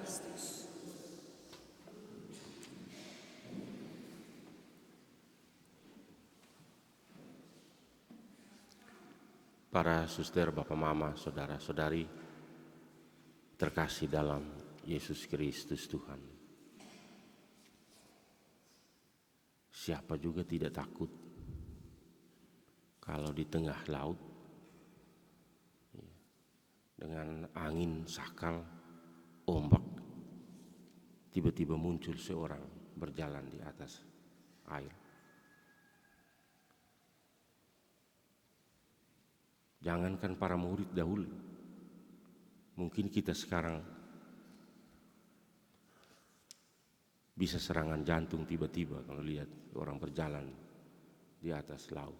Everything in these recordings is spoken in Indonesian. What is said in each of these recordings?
Kristus. Para suster, bapak, mama, saudara-saudari terkasih dalam Yesus Kristus Tuhan. Siapa juga tidak takut kalau di tengah laut dengan angin sakal, ombak, tiba-tiba muncul seorang berjalan di atas air. Jangankan para murid dahulu, mungkin kita sekarang bisa serangan jantung tiba-tiba kalau lihat orang berjalan di atas laut.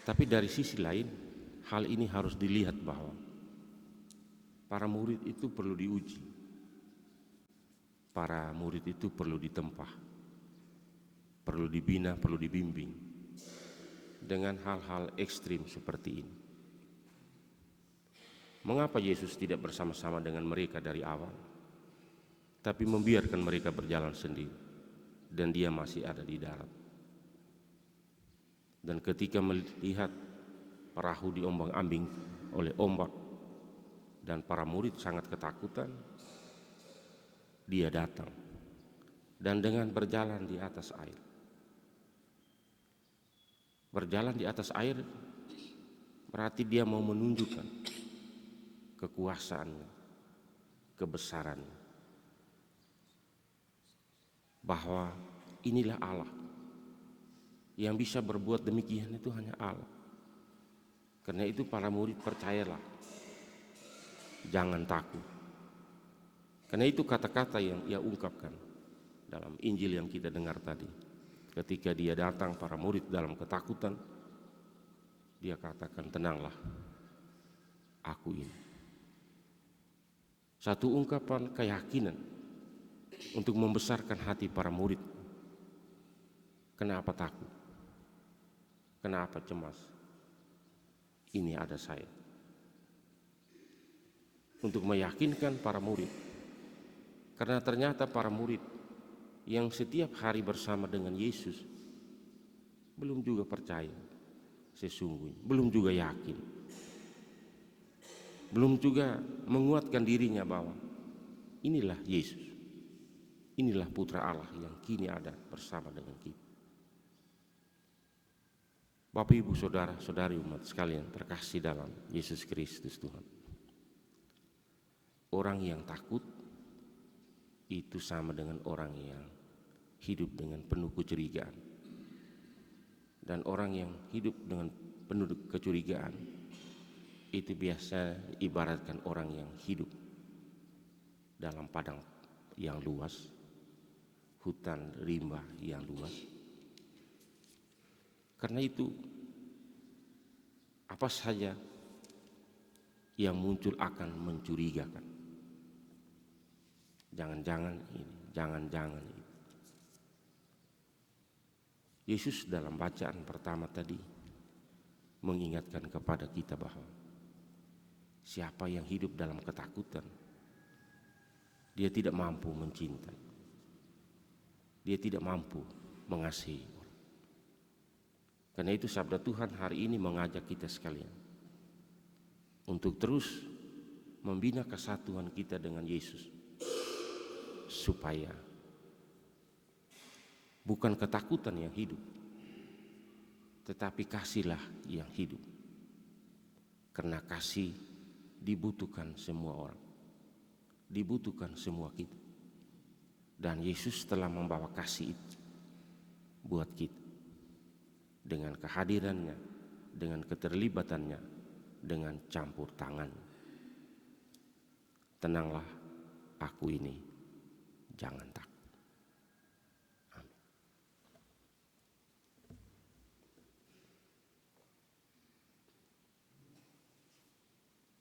Tapi dari sisi lain, hal ini harus dilihat bahwa para murid itu perlu diuji. Para murid itu perlu ditempa, perlu dibina, perlu dibimbing dengan hal-hal ekstrim seperti ini. Mengapa Yesus tidak bersama-sama dengan mereka dari awal, tapi membiarkan mereka berjalan sendiri dan dia masih ada di darat? Dan ketika melihat perahu diombang-ambing oleh ombak dan para murid sangat ketakutan, dia datang dan dengan berjalan di atas air. Berjalan di atas air berarti dia mau menunjukkan kekuasaannya, kebesarannya, bahwa inilah Allah. Yang bisa berbuat demikian itu hanya Allah. Karena itu para murid percayalah, jangan takut. Karena itu kata-kata yang ia ungkapkan dalam Injil yang kita dengar tadi. Ketika dia datang para murid dalam ketakutan, dia katakan, tenanglah, aku ini. Satu ungkapan keyakinan untuk membesarkan hati para murid. Kenapa takut? Kenapa cemas? Ini ada saya. Untuk meyakinkan para murid. Karena ternyata para murid yang setiap hari bersama dengan Yesus belum juga percaya sesungguhnya, belum juga yakin, belum juga menguatkan dirinya bahwa inilah Yesus, inilah Putra Allah yang kini ada bersama dengan kita. Bapak, Ibu, saudara-saudari umat sekalian terkasih dalam Yesus Kristus Tuhan. Orang yang takut itu sama dengan orang yang hidup dengan penuh kecurigaan. Dan orang yang hidup dengan penuh kecurigaan itu biasa ibaratkan orang yang hidup dalam padang yang luas, hutan rimba yang luas. Karena itu apa saja yang muncul akan mencurigakan. Jangan-jangan ini, jangan-jangan itu. Yesus dalam bacaan pertama tadi mengingatkan kepada kita bahwa siapa yang hidup dalam ketakutan, dia tidak mampu mencintai. Dia tidak mampu mengasihi orang. Karena itu sabda Tuhan hari ini mengajak kita sekalian untuk terus membina kesatuan kita dengan Yesus, supaya bukan ketakutan yang hidup, tetapi kasihlah yang hidup. Karena kasih dibutuhkan semua orang, dibutuhkan semua kita. Dan Yesus telah membawa kasih itu buat kita. Dengan kehadirannya, dengan keterlibatannya, dengan campur tangan. Tenanglah, aku ini, jangan takut.